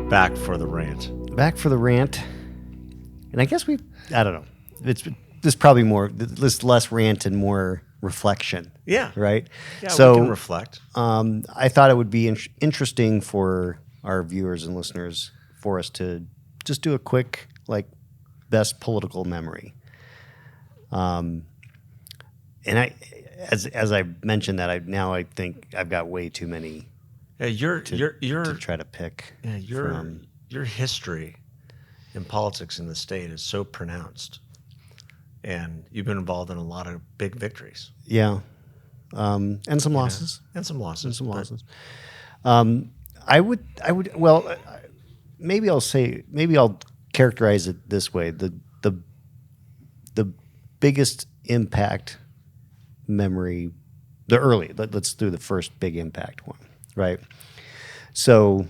back for the rant. Back for the rant. And I guess I don't know. This probably more, this less rant and more reflection. Yeah. Right? Yeah, so, we can reflect. I thought it would be interesting for our viewers and listeners for us to just do a quick, best political memory. And as I mentioned that, I think I've got way too many. Yeah, to try to pick. Yeah, your history in politics in the state is so pronounced, and you've been involved in a lot of big victories. Yeah, and some losses. And some losses. I would. Well, maybe I'll characterize it this way: the biggest impact memory, let's do the first big impact one, right? So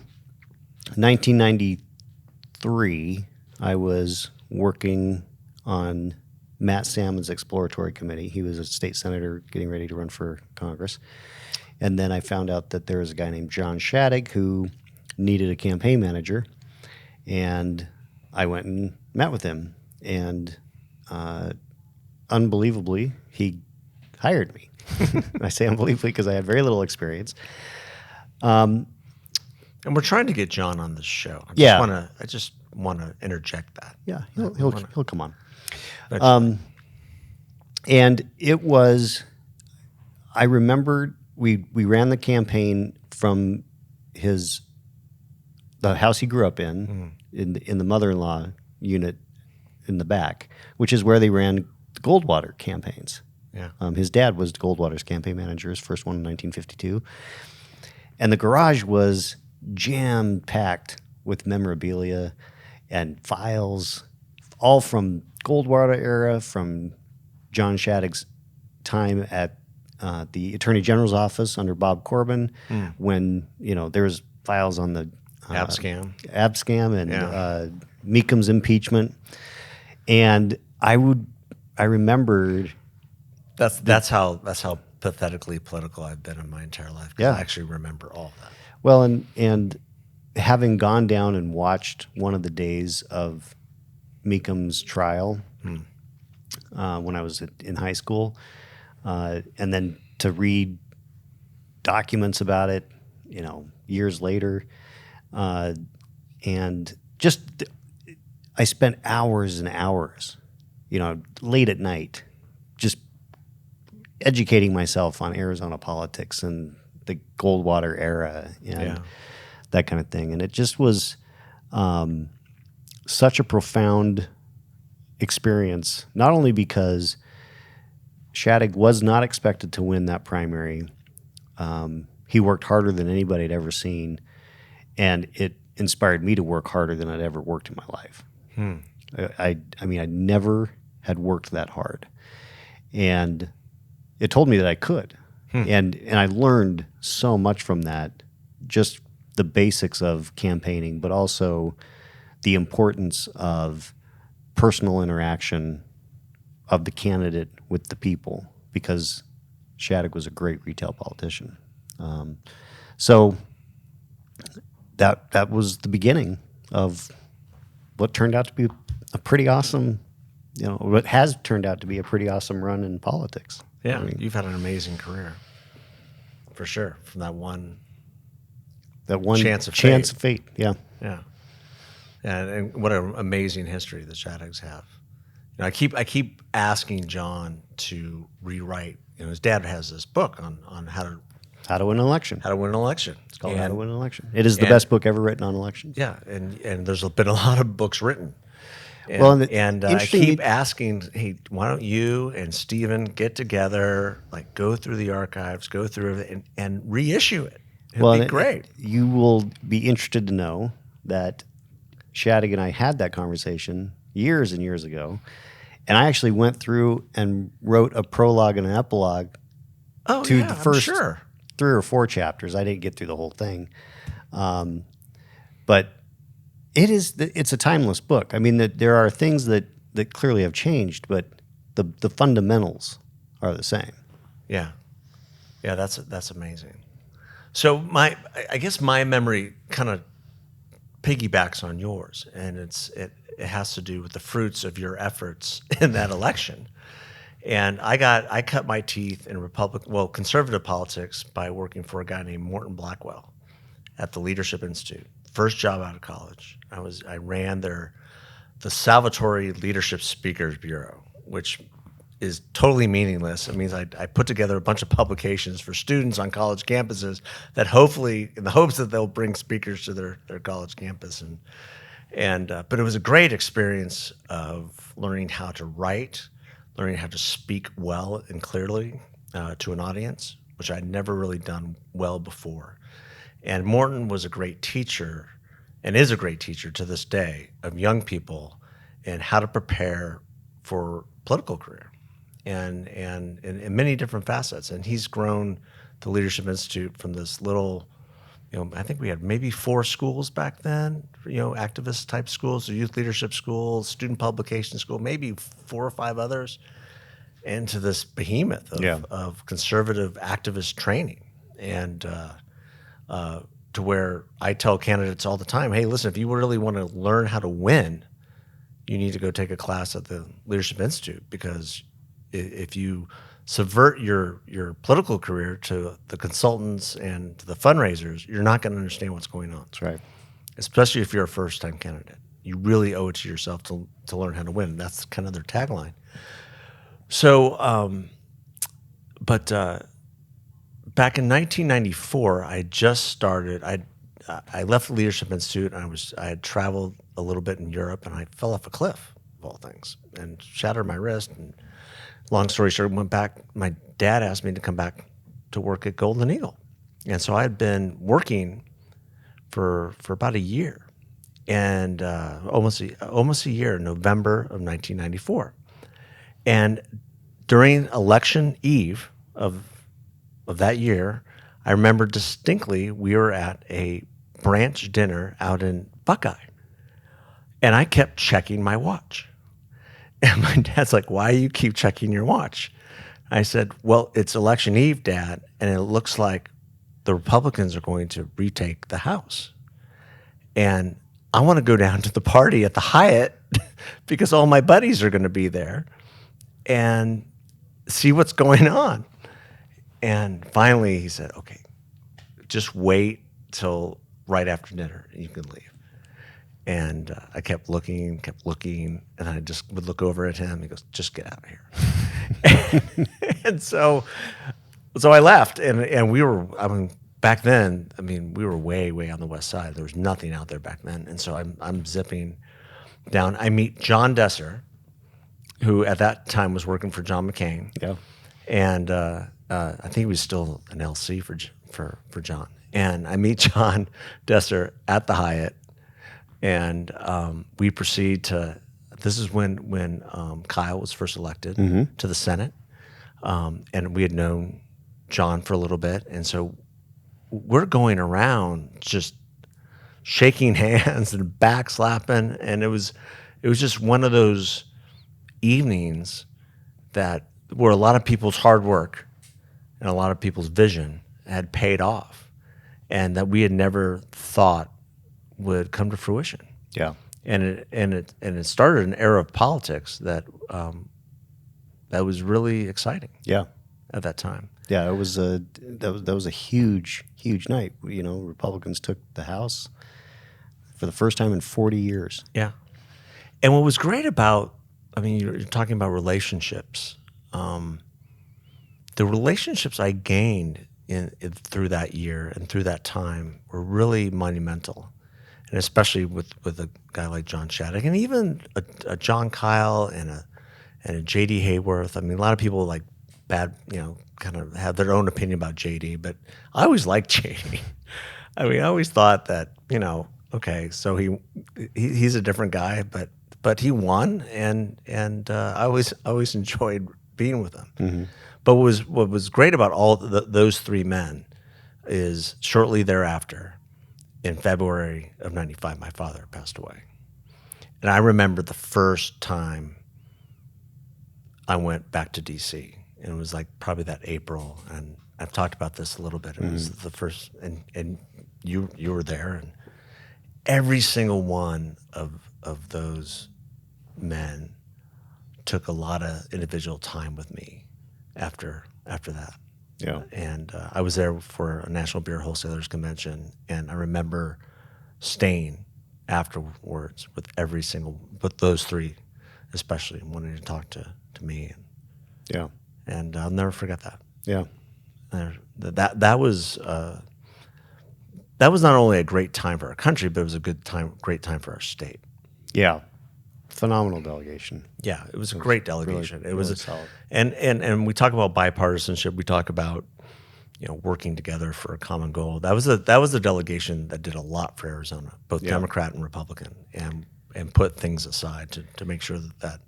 1993, I was working on Matt Salmon's exploratory committee. He was a state senator getting ready to run for Congress. And then I found out that there was a guy named John Shadegg who needed a campaign manager. And I went and met with him. And unbelievably, he hired me. I say unbelievably because I had very little experience. And we're trying to get John on the show. I just want to interject that. Yeah, he'll come on. And it was, I remembered we ran the campaign from the house he grew up in the mother-in-law unit in the back, which is where they ran the Goldwater campaigns. Yeah. His dad was Goldwater's campaign manager, his first one in 1952. And the garage was jam-packed with memorabilia and files, all from Goldwater era, from John Shadegg's time at the Attorney General's office under Bob Corbin, when there was files on the Abscam and Meekham's impeachment, and I remembered that's how pathetically political I've been in my entire life. Yeah, I actually remember all of that. Well, and having gone down and watched one of the days of Meekham's trial when I was in high school, and then to read documents about it, years later, and just I spent hours and hours, late at night, just educating myself on Arizona politics and the Goldwater era and that kind of thing. And it just was such a profound experience, not only because Shadegg was not expected to win that primary. He worked harder than anybody had ever seen, and it inspired me to work harder than I'd ever worked in my life. I mean, I never had worked that hard. And it told me that I could. And I learned so much from that, just the basics of campaigning, but also the importance of personal interaction of the candidate with the people, because Shadegg was a great retail politician. So that was the beginning of what turned out to be a pretty awesome, what has turned out to be a pretty awesome run in politics. Yeah, you've had an amazing career, for sure. From that one chance of fate. Yeah. And what an amazing history the Shadeggs have. I keep asking John to rewrite. His dad has this book on how to win an election. How to win an election. It's called How to Win an Election. It is the best book ever written on elections. Yeah, and there's been a lot of books written. And, I keep asking, hey, why don't you and Stephen get together, go through the archives, go through everything, and reissue it? It'd be great. You will be interested to know that Shadegg and I had that conversation years and years ago, and I actually went through and wrote a prologue and an epilogue to the first 3 or 4 chapters. I didn't get through the whole thing, but it's a timeless book. I mean, there are things that clearly have changed, but the fundamentals are the same. Yeah, that's amazing. So I guess my memory kind of piggybacks on yours, and it has to do with the fruits of your efforts in that election. And I cut my teeth in conservative politics by working for a guy named Morton Blackwell at the Leadership Institute. First job out of college, I ran the Salvatore Leadership Speakers Bureau, which is totally meaningless. It means I put together a bunch of publications for students on college campuses that hopefully, in the hopes that they'll bring speakers to their college campus. But it was a great experience of learning how to write, learning how to speak well and clearly to an audience, which I'd never really done well before. And Morton was a great teacher, and is a great teacher to this day, of young people and how to prepare for political career, and in many different facets. And he's grown the Leadership Institute from this little, I think we had maybe 4 schools back then, activist type schools, youth leadership schools, student publication school, maybe 4 or 5 others, into this behemoth of conservative activist training. And to where I tell candidates all the time, hey, listen, if you really want to learn how to win, you need to go take a class at the Leadership Institute, because if you subvert your political career to the consultants and to the fundraisers, you're not going to understand what's going on. That's right. Especially if you're a first-time candidate. You really owe it to yourself to learn how to win. That's kind of their tagline. So, back in 1994, I just started. I left the Leadership Institute, and I had traveled a little bit in Europe, and I fell off a cliff, of all things, and shattered my wrist. And long story short, went back. My dad asked me to come back to work at Golden Eagle, and so I had been working for about a year, and almost a year, in November of 1994. And during election eve of that year, I remember distinctly we were at a branch dinner out in Buckeye, and I kept checking my watch. And my dad's like, why do you keep checking your watch? I said, well, it's election eve, Dad, and it looks like the Republicans are going to retake the House. And I want to go down to the party at the Hyatt because all my buddies are going to be there and see what's going on. And finally he said, okay, just wait till right after dinner and you can leave. And I kept looking, and I just would look over at him. He goes, just get out of here. And so I left, and we were, back then, we were way, way on the west side. There was nothing out there back then. And so I'm zipping down. I meet John Desser, who at that time was working for John McCain. Yeah. And I think he was still an LC for John. And I meet John Desser at the Hyatt, and we proceed to. This is when Kyle was first elected to the Senate, and we had known John for a little bit, and so we're going around just shaking hands and back slapping, and it was just one of those evenings that where a lot of people's hard work and a lot of people's vision had paid off, and that we had never thought would come to fruition. Yeah, and it started an era of politics that was really exciting. Yeah, at that time. Yeah, that was a huge night. Republicans took the House for the first time in 40 years. Yeah, and what was great about, you're talking about relationships. The relationships I gained through that year and through that time were really monumental, and especially with a guy like John Shattuck, and even a John Kyle and a J.D. Hayworth. A lot of people like bad, kind of have their own opinion about J.D., but I always liked J.D. I always thought that, okay, so he's a different guy, but he won, and I always enjoyed being with him. Mm-hmm. But what was great about all those three men is shortly thereafter, in February of '95, my father passed away. And I remember the first time I went back to D.C., and it was like probably that April, and I've talked about this a little bit. It was the first, and you were there, every single one of those men took a lot of individual time with me after that. Yeah. And I was there for a National Beer Wholesalers Convention, and I remember staying afterwards with those three, especially wanting to talk to me. Yeah. And I'll never forget that. Yeah. That was not only a great time for our country, but it was a great time for our state. Yeah. Phenomenal delegation. Yeah, it was a great delegation. Really, it was really solid. And we talk about bipartisanship. We talk about working together for a common goal. That was a delegation that did a lot for Arizona, both Democrat and Republican, and put things aside to make sure that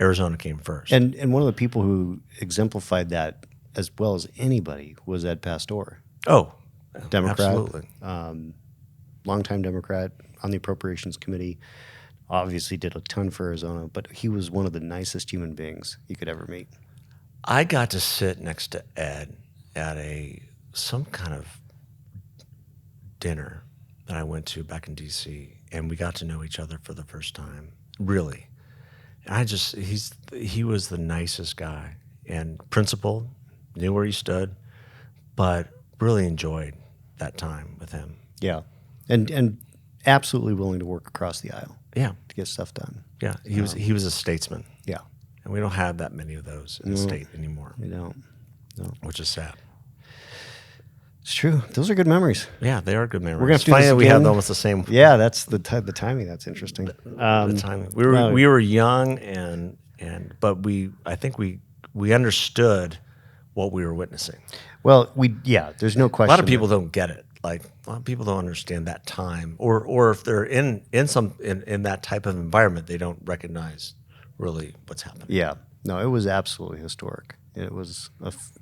Arizona came first. And one of the people who exemplified that as well as anybody was Ed Pastor. Oh, Democrat, absolutely. Longtime Democrat on the Appropriations Committee. Obviously did a ton for Arizona, but he was one of the nicest human beings you could ever meet. I got to sit next to Ed at some kind of dinner that I went to back in D.C., and we got to know each other for the first time, really. And he was the nicest guy, and principled, knew where he stood, but really enjoyed that time with him. Yeah, and absolutely willing to work across the aisle. Yeah, to get stuff done. Yeah, he was a statesman. Yeah, and we don't have that many of those in the state anymore. We don't. No, which is sad. It's true. Those are good memories. Yeah, they are good memories. We're gonna have to do this that we again. have almost the same. Yeah, that's the timing. That's interesting. The timing. We were young but I think we understood what we were witnessing. Well, there's no question. A lot of people don't get it. Like a lot of people don't understand that time, or if they're in that type of environment, they don't recognize really what's happening. Yeah, no, it was absolutely historic. It was,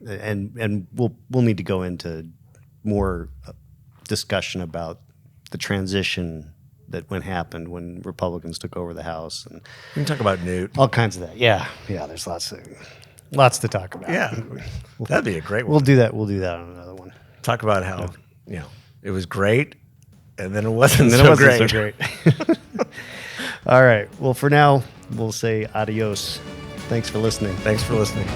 and we'll need to go into more discussion about the transition that happened when Republicans took over the House, and we can talk about Newt, all kinds of that. Yeah, there's lots to talk about. Yeah, that'd be a great one. We'll do that on another one. Talk about how it was great, and then it wasn't so great. All right. Well, for now, we'll say adios. Thanks for listening. Thanks for listening.